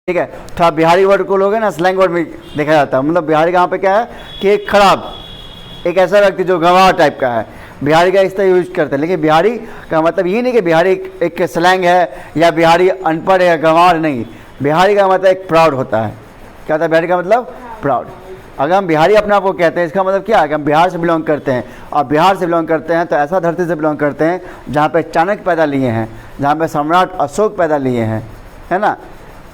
ठीक है। थोड़ा बिहारी वर्ड को लोगे ना स्लैंग वर्ड में देखा जाता है, मतलब बिहारी का यहाँ पे क्या है कि एक खराब, एक ऐसा व्यक्ति जो गंवार टाइप का है, बिहारी का इस तरह यूज करते हैं। लेकिन बिहारी का मतलब ये नहीं कि बिहारी एक स्लैंग है या बिहारी अनपढ़ है या गंवार, नहीं। बिहारी का मतलब एक प्राउड होता है। क्या होता है बिहारी का मतलब? प्राउड। अगर हम बिहारी अपने आप को कहते हैं, इसका मतलब क्या है कि हम बिहार से बिलोंग करते हैं, और बिहार से बिलोंग करते हैं तो ऐसा धरती से बिलोंग करते हैं जहाँ पे चाणक्य पैदा लिए हैं, जहाँ पे सम्राट अशोक पैदा लिए हैं, है ना।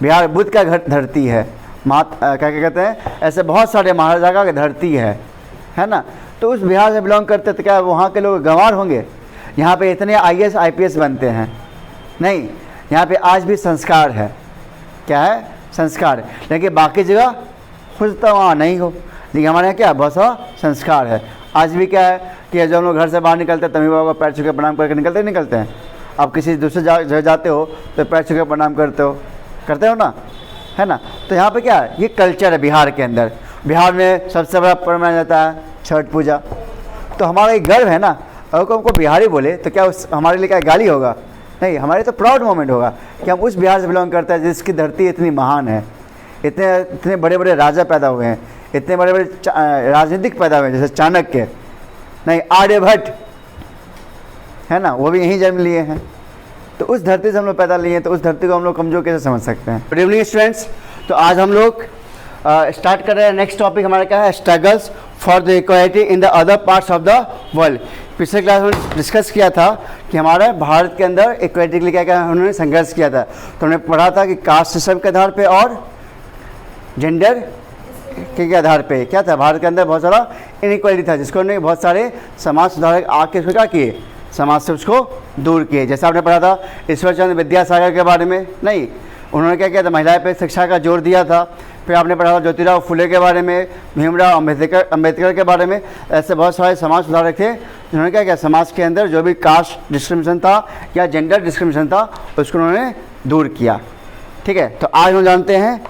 बिहार बुद्ध का धरती है, क्या कहते हैं, ऐसे बहुत सारे महाराजा का धरती है ना। तो उस बिहार से बिलोंग करते तो क्या वहाँ के लोग गंवार होंगे? यहाँ पे इतने IAS IPS बनते हैं? नहीं, यहाँ पे आज भी संस्कार है। क्या है? संस्कार। लेकिन बाकी जगह खुद तो वहाँ नहीं हो, लेकिन हमारे यहाँ क्या बहुत सा संस्कार है। आज भी क्या है कि जब हम लोग घर से बाहर निकलते हैं तभी बाबा को पैर छू के प्रणाम करके निकलते हैं। आप किसी दूसरे जगह जाते हो तो पैर छू के प्रणाम करते हो ना, है ना। तो यहाँ पे क्या है, ये कल्चर है बिहार के अंदर। बिहार में सबसे बड़ा पर्व मनाया जाता है छठ पूजा। तो हमारा एक गर्व है ना। अगर हमको बिहारी बोले तो क्या हमारे लिए क्या गाली होगा? नहीं, हमारे तो प्राउड मोमेंट होगा कि हम उस बिहार से बिलोंग करते हैं जिसकी धरती इतनी महान है, इतने बड़े बड़े राजा पैदा हुए हैं, इतने बड़े बड़े राजनीतिक पैदा हुए हैं, जैसे चाणक्य, नहीं आर्यभट्ट, है ना, वो भी यहीं जन्म लिए हैं। तो उस धरती से हम लोग पैदा लिए हैं, तो उस धरती को हम लोग कमजोर कैसे समझ सकते हैं? Good evening students. तो आज हम लोग स्टार्ट कर रहे हैं। नेक्स्ट टॉपिक हमारा क्या है? Struggles for the equality in the other parts of the world. पिछले क्लास में डिस्कस किया था कि हमारे भारत के अंदर इक्वालिटी के लिए क्या क्या उन्होंने संघर्ष किया था। तो हमने पढ़ा था कि कास्ट सिस्टम के आधार पे और जेंडर के आधार पे क्या था, भारत के अंदर बहुत सारा इनइक्वालिटी था, जिसको उन्होंने बहुत सारे समाज सुधारक आके उसको क्या किए, समाज से उसको दूर किए। जैसे आपने पढ़ा था ईश्वर चंद्र विद्यासागर के बारे में, नहीं, उन्होंने क्या किया था, महिलाएं पे शिक्षा का जोर दिया था। फिर आपने पढ़ा था ज्योतिराव फुले के बारे में, भीमराव अंबेडकर के बारे में। ऐसे बहुत सारे समाज सुधारक थे जिन्होंने क्या किया, समाज के अंदर जो भी कास्ट डिस्क्रिमिनेशन था या जेंडर डिस्क्रिमिनेशन था उसको उन्होंने दूर किया। ठीक है। तो आज हम जानते हैं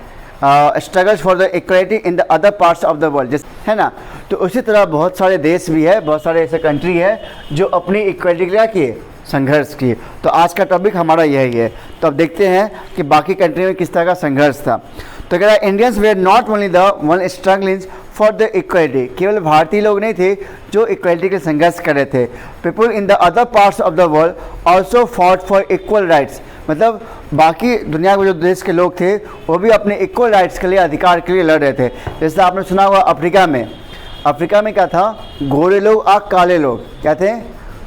struggles for the equality in the other parts of the world, है ना। तो उसी तरह बहुत सारे देश भी है, बहुत सारे ऐसे कंट्री है जो अपनी इक्वालिटी के लिए किए, संघर्ष किए। तो आज का टॉपिक हमारा यही है। तो अब देखते हैं कि बाकी कंट्री में किस तरह का संघर्ष था। तो कह रहा है Indians were not only the one struggling for the equality, केवल भारतीय लोग नहीं थे जो इक्वालिटी के संघर्ष कर रहे थे। People in the other parts of the world also fought for equal rights, मतलब बाकी दुनिया के जो देश के लोग थे वो भी अपने इक्वल राइट्स के लिए, अधिकार के लिए लड़ रहे थे। जैसे आपने सुना होगा अफ्रीका में क्या था, गोरे लोग और काले लोग, क्या थे,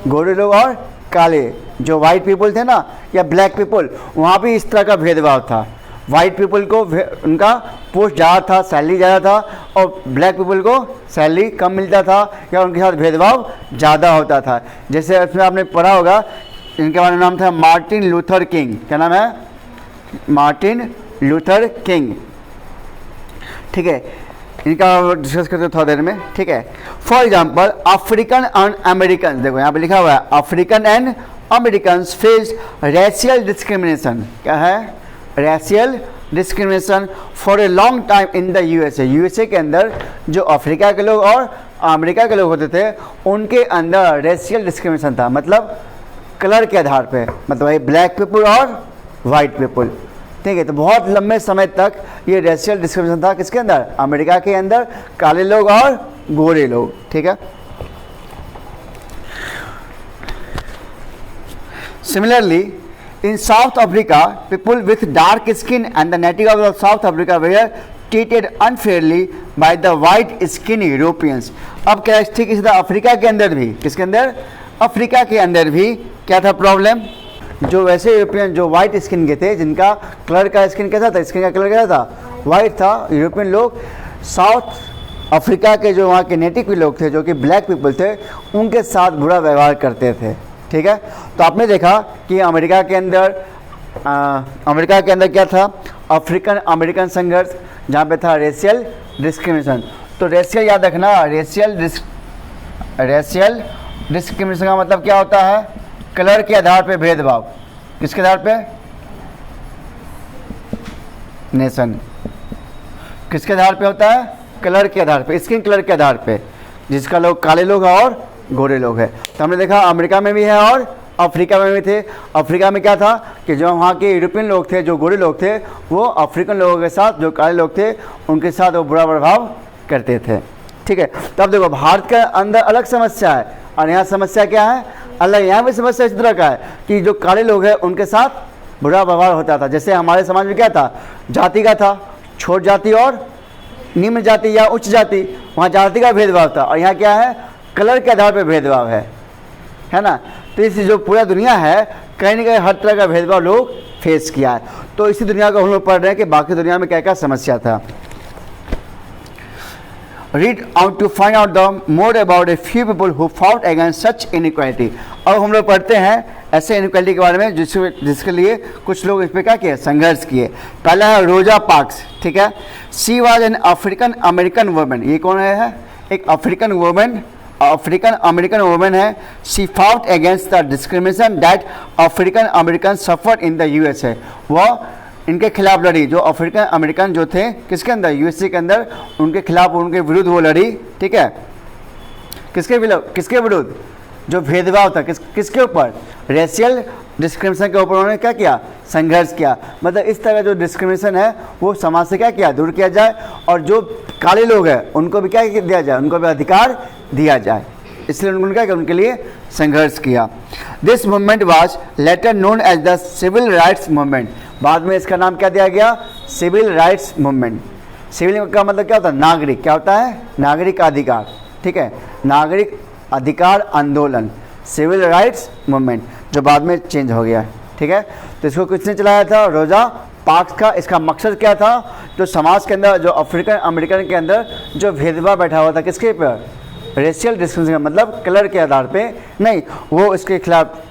गोरे लोग और काले, जो वाइट पीपल थे ना या ब्लैक पीपल, वहाँ भी इस तरह का भेदभाव था। वाइट पीपल को उनका पोस्ट ज़्यादा था, सैलरी ज़्यादा था, और ब्लैक पीपल को सैलरी कम मिलता था या उनके साथ भेदभाव ज़्यादा होता था। जैसे इसमें आपने पढ़ा होगा, इनके बारे में नाम था मार्टिन लूथर किंग। क्या नाम है? Martin Luther king. ठीक है, इनका डिस्कस करते थोड़ा देर में। ठीक है। For example African and American, देखो यहाँ पे लिखा हुआ है African and American face racial discrimination. क्या है? Racial discrimination for a long time in the USA के अंदर जो अफ्रीका के लोग और अमेरिका के लोग होते थे उनके अंदर रेशियल डिस्क्रिमिनेशन था, मतलब कलर के आधार पे, मतलब ब्लैक पीपल और वाइट पीपल। ठीक है। तो बहुत लंबे समय तक ये रेशियल डिस्क्रिमिनेशन था किसके अंदर? अमेरिका के अंदर, काले लोग और गोरे लोग। ठीक है। Similarly in South Africa, people with dark skin and the native of South Africa were treated unfairly by the white skin Europeans. अब क्या ठीक इसी तरह अफ्रीका के अंदर भी, किसके अंदर? अफ्रीका के अंदर भी क्या था प्रॉब्लम, जो वैसे यूरोपियन जो वाइट स्किन के थे, जिनका कलर का स्किन कैसा था, स्किन का कलर कैसा था, वाइट था, यूरोपियन लोग साउथ अफ्रीका के जो वहाँ के नेटिव लोग थे जो कि ब्लैक पीपल थे, उनके साथ बुरा व्यवहार करते थे। ठीक है। तो आपने देखा कि अमेरिका के अंदर क्या था, अफ्रीकन अमेरिकन संघर्ष, जहाँ पे था रेशियल डिस्क्रिमिनेशन। तो रेशियल याद रखना, रेशियल डिस्क्रिमिनेशन का मतलब क्या होता है, कलर के आधार पे भेदभाव। किसके आधार पे? नेशन। किसके आधार पे होता है? कलर के आधार पे, स्किन कलर के आधार पे, जिसका लोग काले लोग और गोरे लोग हैं। तो हमने देखा अमेरिका में भी है और अफ्रीका में भी थे। अफ्रीका में क्या था कि जो वहाँ के यूरोपियन लोग थे, जो गोरे लोग थे, वो अफ्रीकन लोगों के साथ, जो काले लोग थे उनके साथ वो बुरा प्रभाव करते थे। ठीक है, तो अब देखो भारत के अंदर अलग समस्या है और यहाँ समस्या क्या है, अलग। यहाँ भी समस्या इस तरह का है कि जो काले लोग हैं उनके साथ बुरा व्यवहार होता था। जैसे हमारे समाज में क्या था, जाति का था, छोट जाति और निम्न जाति या उच्च जाति, वहाँ जाति का भेदभाव था। और यहाँ क्या है, कलर के आधार पर भेदभाव है ना। तो इस जो पूरा दुनिया है कहीं ना कहीं हर तरह का भेदभाव लोग फेस किया है। तो इसी दुनिया को हम लोग पढ़ रहे हैं कि बाकी दुनिया में क्या क्या समस्या था। Read out to find out the more about a few people who fought against such inequality। अब हम लोग पढ़ते हैं ऐसे इनइक्वालिटी के बारे में जिसके लिए कुछ लोग इस पर क्या किए, संघर्ष किए। पहला है रोजा पार्क्स। ठीक है, she was an African American women. ये कौन है, एक African women, African American women है। She fought against the discrimination that African American suffered in the USA. वह इनके खिलाफ लड़ी, जो अफ्रीकन अमेरिकन जो थे किसके अंदर, यूएसए के अंदर, उनके खिलाफ, उनके विरुद्ध वो लड़ी। ठीक है, किसके विरुद्ध, जो भेदभाव था किसके ऊपर, रेशियल डिस्क्रिमिनेशन के ऊपर उन्होंने क्या किया, संघर्ष किया। मतलब इस तरह का जो डिस्क्रिमिनेशन है वो समाज से क्या किया, दूर किया जाए, और जो काले लोग हैं उनको भी क्या दिया जाए, उनको भी अधिकार दिया जाए। इसलिए उन्होंने क्या किया, उनके लिए संघर्ष किया। This movement was later known as the civil rights movement. बाद में इसका नाम क्या दिया गया, सिविल राइट्स मूवमेंट। सिविल का मतलब क्या होता है, नागरिक। क्या होता है, नागरिक अधिकार। ठीक है, नागरिक अधिकार आंदोलन, सिविल राइट्स मूवमेंट, जो बाद में चेंज हो गया। ठीक है, तो इसको किसने चलाया था, रोजा पार्क्स का। इसका मकसद क्या था, जो समाज के अंदर, जो अफ्रीकन अमेरिकन के अंदर जो भेदभाव बैठा हुआ था, किसके पर, रेशियल डिस्क्रिमिनेशन, मतलब कलर के आधार पे नहीं, वो इसके खिलाफ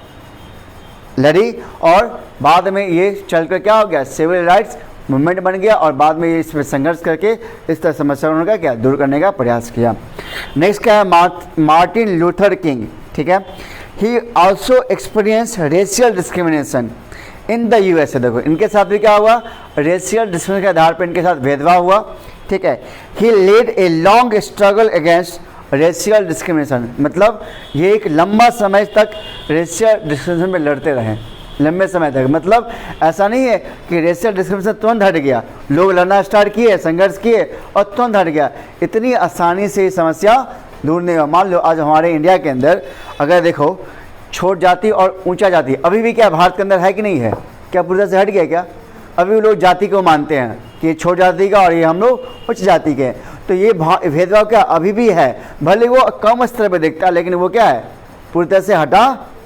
लड़ी। और बाद में ये चलकर क्या हो गया, सिविल राइट्स मूवमेंट बन गया, और बाद में ये इसमें संघर्ष करके इस तरह समस्या उन्होंने क्या दूर करने का प्रयास किया। नेक्स्ट क्या है, मार्टिन लूथर किंग। ठीक है, he also experience racial discrimination in the USA. देखो इनके साथ भी क्या हुआ, रेशियल डिस्क्रिमिनेशन के आधार पर इनके साथ भेदभाव हुआ। ठीक है, he led a long struggle against racial discrimination, मतलब ये एक लंबा समय तक रेशियल डिस्क्रिमिनेशन में लड़ते रहे, लंबे समय तक। मतलब ऐसा नहीं है कि रेशियल डिस्क्रिमिनेशन तुरंत हट गया, लोग लड़ना स्टार्ट किए, संघर्ष किए और तुरंत हट गया। इतनी आसानी से ये समस्या दूर नहीं हुआ। मान लो आज हमारे इंडिया के अंदर अगर देखो, छोट जाति और ऊंचा जाति अभी भी क्या भारत के अंदर है कि नहीं है, क्या पूरी तरह से हट गया क्या? अभी भी लोग जाति को मानते हैं कि ये छोट जाति का और ये हम लोग उच्च जाति के। तो ये भेदभाव क्या अभी भी है, भले वो कम स्तर पर दिखता है, लेकिन वो क्या है, पूरी तरह से हटा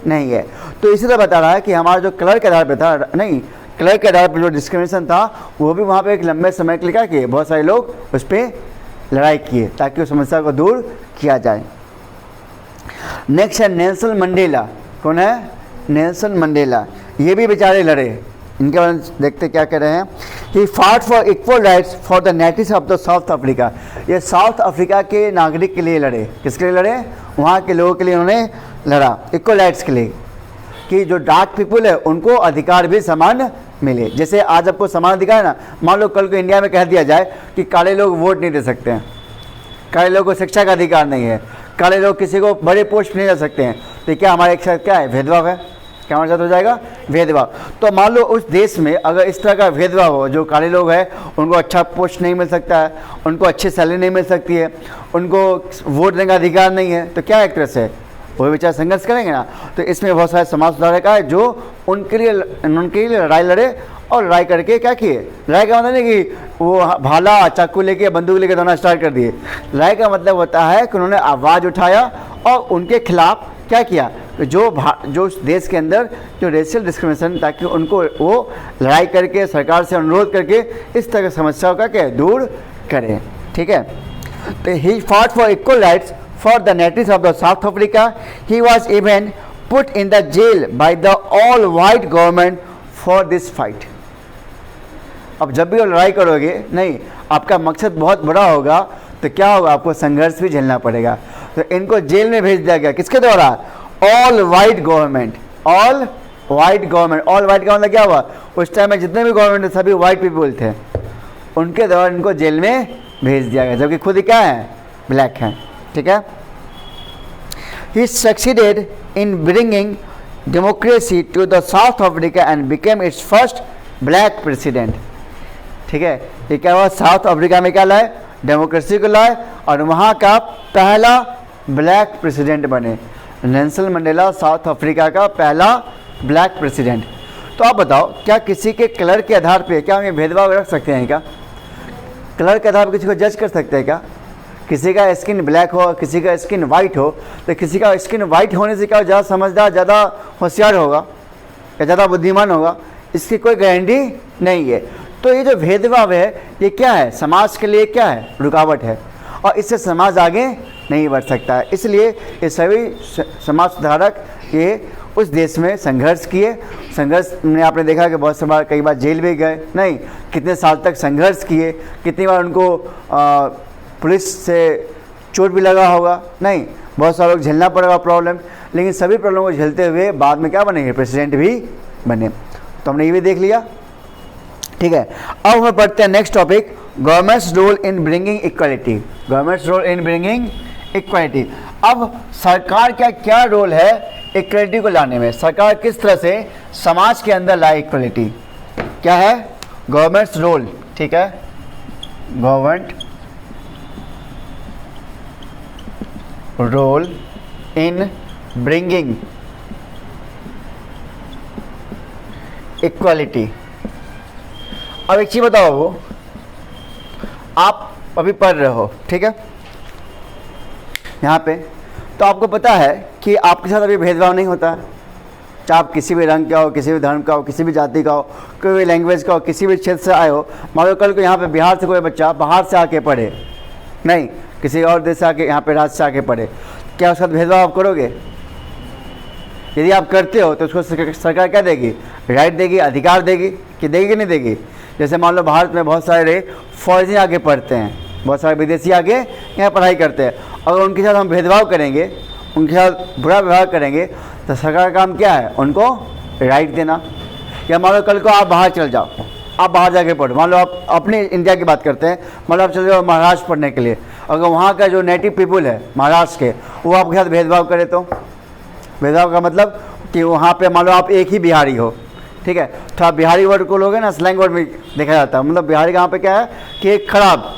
नहीं है। तो इसी तरह बता रहा है कि हमारा जो कलर के आधार पर था, नहीं, कलर के आधार पर जो डिस्क्रिमिनेशन था वो भी वहाँ पे एक लंबे समय के लिए क्या किए, बहुत सारे लोग उस पर लड़ाई किए ताकि उस समस्या को दूर किया जाए। नेक्स्ट है नेल्सन मंडेला। कौन है? Nelson Mandela. ये भी बेचारे लड़े, इनके बारे में देखते क्या कह रहे हैं। He fought for equal rights for the natives of the South Africa. ये साउथ अफ्रीका के नागरिक के लिए लड़े। किसके लिए लड़े? वहाँ के लोगों के लिए उन्होंने लड़ा, इक्वल राइट्स के लिए, कि जो डार्क पीपल है उनको अधिकार भी समान मिले। जैसे आज आपको समान अधिकार है ना, मान लो कल को इंडिया में कह दिया जाए कि काले लोग वोट नहीं दे सकते हैं, काले लोगों को शिक्षा का अधिकार नहीं है, काले लोग किसी को बड़े पोस्ट नहीं जा सकते हैं, तो क्या हमारे एक साथ क्या है, भेदभाव है? क्या हमारे साथ हो जाएगा? भेदभाव। तो मान लो उस देश में अगर इस तरह का भेदभाव हो, जो काले लोग हैं उनको अच्छा पोस्ट नहीं मिल सकता है, उनको अच्छी सैलरी नहीं मिल सकती है, उनको वोट देने का अधिकार नहीं है, तो क्या एक तरह से वो बेचारे संघर्ष करेंगे ना। तो इसमें बहुत सारे समाज सुधारक आए जो उनके लिए लड़ाई लड़े, और लड़ाई करके क्या किए, लड़ाई का मतलब नहीं कि वो भाला चाकू लेके बंदूक लेके दौड़ना स्टार्ट कर दिए। लड़ाई का मतलब होता है कि उन्होंने आवाज़ उठाया और उनके खिलाफ क्या किया, जो उस देश के अंदर जो रेशियल डिस्क्रिमिनेशन, ताकि उनको वो लड़ाई करके सरकार से अनुरोध करके इस तरह की समस्याओं का क्या दूर करें। ठीक है, तो he fought for equal rights for the natives of the South Africa. He was even put in the jail by the all white government for this fight. अब जब भी वो लड़ाई करोगे, नहीं, आपका मकसद बहुत बड़ा होगा, तो क्या होगा, आपको संघर्ष भी झेलना पड़ेगा। तो इनको जेल में भेज दिया गया, किसके द्वारा? All white government. All white government, all white का मतलब क्या हुआ, उस टाइम में जितने भी गवर्नमेंट थे सभी वाइट पीपल थे, उनके द्वारा इनको जेल में भेज दिया गया, जबकि खुद ही क्या है, ब्लैक हैं। ठीक है, he succeeded in bringing democracy to the South Africa and became its first black president. ठीक है, ये क्या हुआ, साउथ अफ्रीका में क्या लाए, डेमोक्रेसी को लाए और वहाँ का पहला ब्लैक प्रेसिडेंट बने। नेल्सन मंडेला साउथ अफ्रीका का पहला ब्लैक प्रेसिडेंट। तो आप बताओ, क्या किसी के कलर के आधार पे क्या हम ये भेदभाव रख सकते हैं क्या? कलर के आधार पर किसी को जज कर सकते हैं क्या? किसी का स्किन ब्लैक हो, किसी का स्किन वाइट हो, तो किसी का स्किन वाइट होने से क्या ज़्यादा समझदार, ज़्यादा होशियार होगा या ज़्यादा बुद्धिमान होगा? इसकी कोई गारंटी नहीं है। तो ये जो भेदभाव है ये क्या है, समाज के लिए क्या है, रुकावट है और इससे समाज आगे नहीं बढ़ सकता है। इसलिए ये सभी समाज सुधारक ये उस देश में संघर्ष किए। संघर्ष में आपने देखा कि बहुत बार, कई बार जेल भी गए, नहीं कितने साल तक संघर्ष किए, कितनी बार उनको पुलिस से चोट भी लगा होगा, नहीं बहुत सारे लोग झेलना पड़ेगा प्रॉब्लम, लेकिन सभी प्रॉब्लम को झेलते हुए बाद में क्या बनेंगे, प्रेसिडेंट भी बने। तो हमने ये भी देख लिया। ठीक है, अब हम पढ़ते हैं next topic, government's role in bringing equality. Government's role in bringing equality. अब सरकार का क्या रोल है इक्वालिटी को लाने में, सरकार किस तरह से समाज के अंदर लाए इक्वालिटी, क्या है गवर्नमेंट्स रोल। ठीक है, government role in bringing equality. अब एक चीज बताओ, वो आप अभी पढ़ रहे हो, ठीक है, यहाँ पे तो आपको पता है कि आपके साथ अभी भेदभाव नहीं होता, चाहे आप किसी भी रंग का हो, किसी भी धर्म का हो, किसी भी जाति का हो, कोई भी लैंग्वेज का हो, किसी भी क्षेत्र से आए हो। मान लो कल को यहाँ पे बिहार से कोई बच्चा बाहर से आके पढ़े, नहीं किसी और देश से आके, यहाँ पे राज्य से आके पढ़े, क्या उसके साथ भेदभाव आप करोगे? यदि आप करते हो तो उसको सरकार क्या देगी, राइट देगी, अधिकार देगी, कि देगी कि नहीं देगी? जैसे मान लो भारत में बहुत सारे फौजी आगे पढ़ते हैं, बहुत सारे विदेशी आगे यहाँ पढ़ाई करते हैं, अगर उनके साथ हम भेदभाव करेंगे, उनके साथ बुरा व्यवहार करेंगे, तो सरकार का काम क्या है, उनको राइट देना। या मान लो कल को आप बाहर चल जाओ, आप बाहर जाके पढ़ो, मान लो आप अपने इंडिया की बात करते हैं, मान लो आप चले जाओ महाराष्ट्र पढ़ने के लिए, अगर वहाँ का जो नेटिव पीपल है महाराष्ट्र के, वो आपके साथ भेदभाव करे तो, भेदभाव का मतलब कि वहाँ पे मान लो आप एक ही बिहारी हो, ठीक है, तो आप बिहारी वर्ड को लोगे ना, स्लैंग वर्ड में देखा जाता है, मतलब बिहारी का यहाँ पे क्या है कि एक खराब,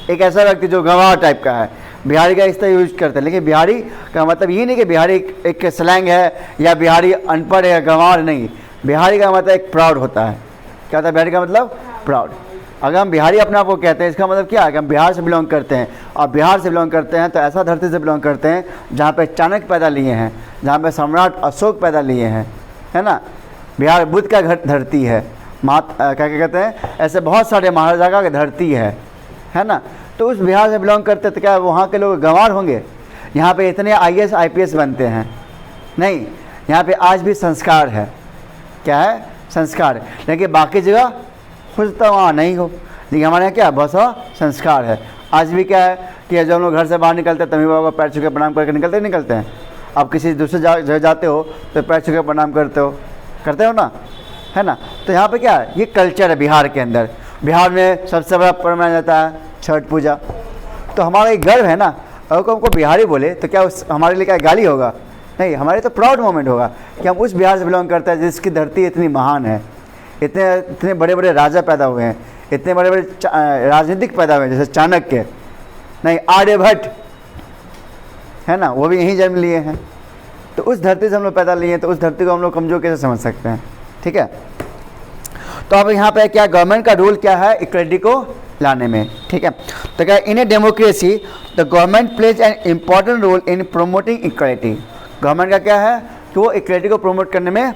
एक ऐसा व्यक्ति जो गंवार टाइप का है, बिहारी का इस तरह यूज करते हैं। लेकिन बिहारी का मतलब ये नहीं कि बिहारी एक स्लैंग है या बिहारी अनपढ़ है या गंवार, नहीं, बिहारी का मतलब एक प्राउड होता है। क्या होता है बिहारी का मतलब? प्राउड। अगर हम बिहारी अपने आप को कहते हैं, इसका मतलब क्या है कि हम बिहार से बिलोंग करते हैं, और बिहार से बिलोंग करते हैं तो ऐसा धरती से बिलोंग करते हैं जहाँ पे चाणक्य पैदा लिए हैं, जहाँ पे सम्राट अशोक पैदा लिए हैं, है ना। बिहार बुद्ध का धरती है, क्या कहते हैं, ऐसे बहुत सारे महाराजा का धरती है ना। तो उस बिहार से बिलोंग करते तो क्या वहाँ के लोग गंवार होंगे? यहाँ पे इतने IAS IPS बनते हैं, नहीं, यहाँ पे आज भी संस्कार है। क्या है? संस्कार है। लेकिन बाकी जगह हो सकता है वहाँ नहीं हो, लेकिन हमारे यहाँ क्या बहुत सा संस्कार है। आज भी क्या है कि जब हम लोग घर से बाहर निकलते हैं तभी बाबा को पैर छू के प्रणाम करके निकलते हैं। आप किसी दूसरे जगह जाते हो तो पैर छू के प्रणाम करते हो ना, है ना। तो यहाँ पे क्या है, ये कल्चर है बिहार के अंदर। बिहार में सबसे बड़ा पर्व मनाया जाता है छठ पूजा। तो हमारा एक गर्व है ना, अगर हमको बिहारी बोले तो क्या हमारे लिए क्या गाली होगा? नहीं, हमारे तो प्राउड मोमेंट होगा कि हम उस बिहार से बिलोंग करते हैं जिसकी धरती इतनी महान है, इतने बड़े बड़े राजा पैदा हुए हैं, इतने बड़े बड़े राजनीतिक पैदा हुए हैं, जैसे चाणक्य, नहीं आर्यभट्ट, है ना, वो भी यहीं जन्म लिए हैं। तो उस धरती से हम लोग पैदा लिए हैं, तो उस धरती को हम लोग कमजोर कैसे समझ सकते हैं? ठीक है। तो अब यहाँ पे क्या गवर्नमेंट का रोल क्या है इक्वलिटी को लाने में? ठीक है, तो क्या in a democracy the government plays an important role in promoting equality. Government का क्या है कि वो इक्वलिटी को प्रमोट करने में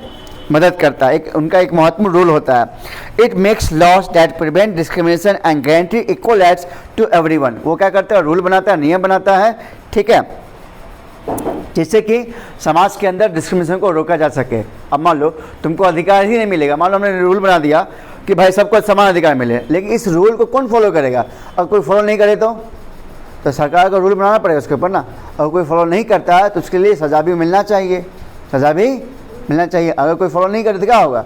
मदद करता है, उनका एक महत्वपूर्ण रोल होता है। It makes laws that prevent discrimination and guarantee equal rights to everyone. वो क्या करता है, रूल बनाता है, नियम बनाता है, ठीक है, जिससे कि समाज के अंदर डिस्क्रिमिनेशन को रोका जा सके। अब मान लो तुमको अधिकार ही नहीं मिलेगा, मान लो हमने रूल बना दिया कि भाई सबको समान अधिकार मिले, लेकिन इस रूल को कौन फॉलो करेगा? अगर कोई फॉलो नहीं करे तो सरकार को रूल बनाना पड़ेगा उसके ऊपर ना। अगर कोई फॉलो नहीं करता है तो उसके लिए सज़ा भी मिलना चाहिए, सज़ा भी मिलना चाहिए। अगर कोई फॉलो नहीं करे तो क्या होगा,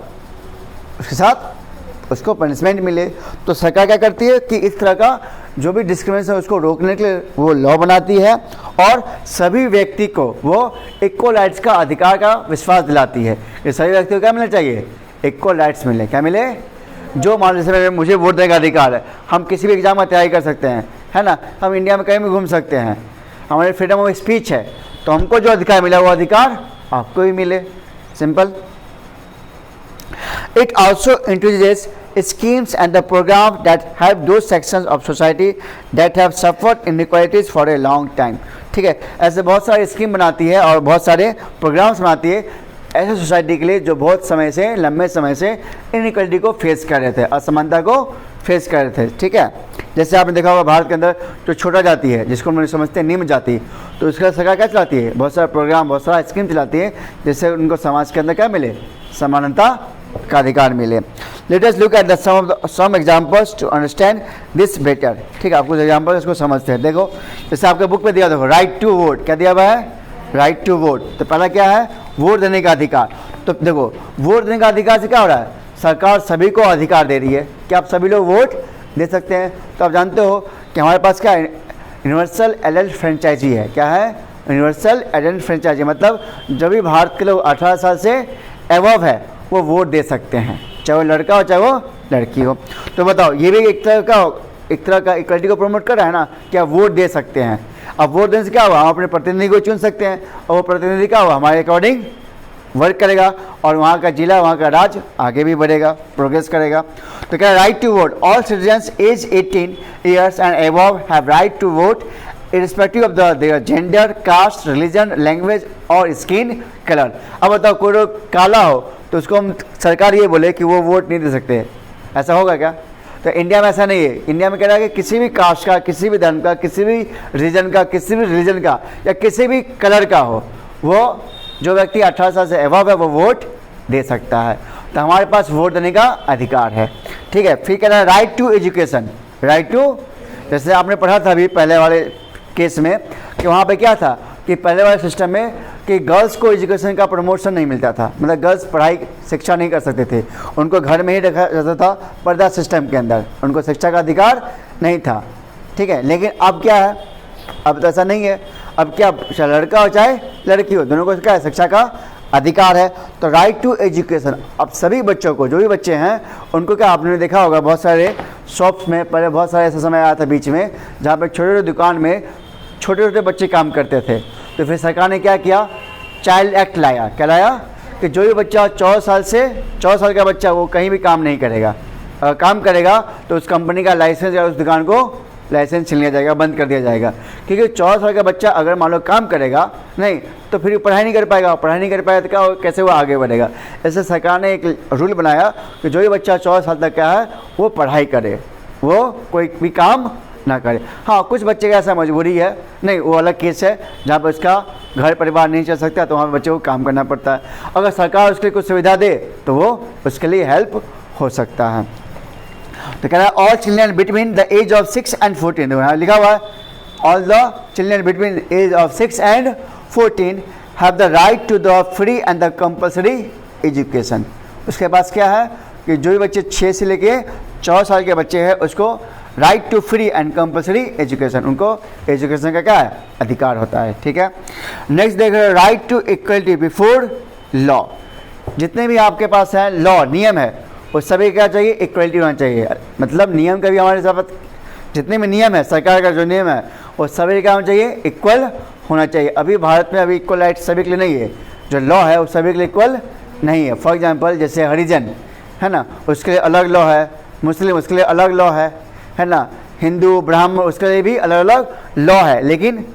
उसके साथ उसको पनिशमेंट मिले। तो सरकार क्या करती है कि इस तरह का जो भी डिस्क्रिमिनेशन है उसको रोकने के लिए वो लॉ बनाती है और सभी व्यक्ति को वो इक्वल राइट्स का अधिकार का विश्वास दिलाती है। ये सभी व्यक्ति को क्या मिलना चाहिए? इक्वल राइट्स मिले। क्या मिले? जो मान जैसे मुझे वोट देने का अधिकार है, हम किसी भी एग्जाम में तैयारी कर सकते हैं, है ना, हम इंडिया में कहीं भी घूम सकते हैं, हमारी फ्रीडम ऑफ स्पीच है, तो हमको जो अधिकार मिला वो अधिकार आपको भी मिले। Simple. It also introduces schemes and the program that help those sections of society that have suffered inequalities for a long time। ठीक है, ऐसे बहुत सारे स्कीम बनाती है और बहुत सारे प्रोग्राम्स बनाती है ऐसे सोसाइटी के लिए जो बहुत समय से, लंबे समय से इनइक्वालिटी को फेस कर रहे थे, असमानता को फेस कर रहे थे। ठीक है, जैसे आपने देखा होगा भारत के अंदर जो छोटा जाति है, जिसको हम समझते हैं निम्न जाति, तो उसका सरकार क्या चलाती है? बहुत सारा प्रोग्राम, बहुत सारा स्कीम चलाती है जिससे उनको समाज के अंदर क्या मिले? समानता का अधिकार मिले। Let us look at the some examples to understand this better. ठीक है, आपको एग्जांपल इसको समझते हैं। देखो, जैसे आपके बुक पे दिया, देखो राइट टू वोट, क्या दिया हुआ है? Right to vote. तो पहला क्या है? वोट देने का अधिकार। तो देखो, वोट देने का अधिकार से क्या हो रहा है? सरकार सभी को अधिकार दे रही है कि आप सभी लोग वोट दे सकते हैं। तो आप जानते हो कि हमारे पास क्या है? यूनिवर्सल एडल्ट फ्रेंचाइजी है। क्या है? यूनिवर्सल एडल्ट फ्रेंचाइजी, मतलब जो भी भारत के लोग 18 साल से एबव है वो वोट दे सकते हैं, चाहे वो लड़का हो चाहे वो लड़की हो। तो बताओ, ये भी एक तरह का इक्वलिटी को प्रमोट कर रहा है ना, कि आप वोट दे सकते हैं। अब वोट देने से क्या हुआ? हम अपने प्रतिनिधि को चुन सकते हैं और वो प्रतिनिधि क्या हुआ? हमारे अकॉर्डिंग वर्क करेगा और वहाँ का जिला, वहाँ का राज्य आगे भी बढ़ेगा, प्रोग्रेस करेगा। तो क्या? Right to vote. All citizens age 18 years and above have right to vote irrespective of their gender, caste, religion, language और स्किन कलर। अब बताओ, कोई लोग काला हो तो उसको हम सरकार ये बोले कि वो वोट नहीं दे सकते, ऐसा होगा क्या? तो इंडिया में ऐसा नहीं है। इंडिया में कह रहा है कि किसी भी कास्ट का, किसी भी धर्म का, किसी भी रीजन का, किसी भी रिलीजन का या किसी भी कलर का हो, वो जो व्यक्ति 18 साल से एबव है वो वोट दे सकता है। तो हमारे पास वोट देने का अधिकार है। ठीक है, फिर कह रहा है right to education. Right to, जैसे आपने पढ़ा था अभी पहले वाले केस में कि वहाँ पे क्या था कि पहले वाले सिस्टम में कि गर्ल्स को एजुकेशन का प्रमोशन नहीं मिलता था, मतलब गर्ल्स पढ़ाई शिक्षा नहीं कर सकते थे, उनको घर में ही रखा जाता था पर्दा सिस्टम के अंदर, उनको शिक्षा का अधिकार नहीं था। ठीक है, लेकिन अब क्या है? अब तो ऐसा नहीं है। अब क्या, चाहे लड़का हो चाहे लड़की हो, दोनों को क्या है? शिक्षा का अधिकार है। तो राइट टू एजुकेशन, अब सभी बच्चों को, जो भी बच्चे हैं उनको क्या, आपने देखा होगा बहुत सारे शॉप्स में पहले बहुत सारे ऐसा समय आया था बीच में जहाँ पे छोटे छोटे दुकान में छोटे छोटे बच्चे काम करते थे। तो फिर सरकार ने क्या किया? चाइल्ड एक्ट लाया। क्या लाया? कि जो भी बच्चा 14 साल का बच्चा वो कहीं भी काम नहीं करेगा, अगर काम करेगा तो उस कंपनी का लाइसेंस या उस दुकान को लाइसेंस छीन लिया जाएगा, बंद कर दिया जाएगा। क्योंकि 14 साल का बच्चा अगर मान लो काम करेगा नहीं तो फिर पढ़ाई नहीं कर पाएगा, पढ़ाई नहीं कर पाएगा तो क्या, कैसे वो आगे बढ़ेगा? ऐसे सरकार ने एक रूल बनाया कि जो भी बच्चा 14 साल तक का है वो पढ़ाई करे, वो कोई भी काम ना करे। हाँ, कुछ बच्चे का ऐसा मजबूरी है, नहीं वो अलग केस है, जहाँ पर उसका घर परिवार नहीं चल सकता तो वहाँ पर बच्चे को काम करना पड़ता है। अगर सरकार उसके लिए कुछ सुविधा दे तो वो उसके लिए हेल्प हो सकता है। तो कह रहा है all children between the age of 6 and 14, देखो लिखा हुआ है all the children between age of 6 and 14 have the right to the free and the compulsory education. उसके पास क्या है कि जो भी बच्चे 6 से लेके 14 साल के बच्चे हैं उसको right to free and compulsory education, उनको एजुकेशन का क्या है? अधिकार होता है। ठीक है, नेक्स्ट देख रहे हैं right to equality before law. जितने भी आपके पास है लॉ, नियम है, वो सभी क्या चाहिए? इक्वलिटी होना चाहिए। मतलब नियम का भी हमारे साथ जितने भी नियम है, सरकार का जो नियम है वो सभी क्या होना चाहिए? इक्वल होना चाहिए। अभी भारत में अभी इक्वल राइट सभी के लिए नहीं है, जो लॉ है वो सभी के लिए इक्वल नहीं है। फॉर एग्जांपल जैसे हरिजन है ना, उसके लिए अलग लॉ है, मुस्लिम उसके लिए अलग लॉ है ना, हिंदू ब्राह्मण उसके लिए भी अलग अलग लॉ है, लेकिन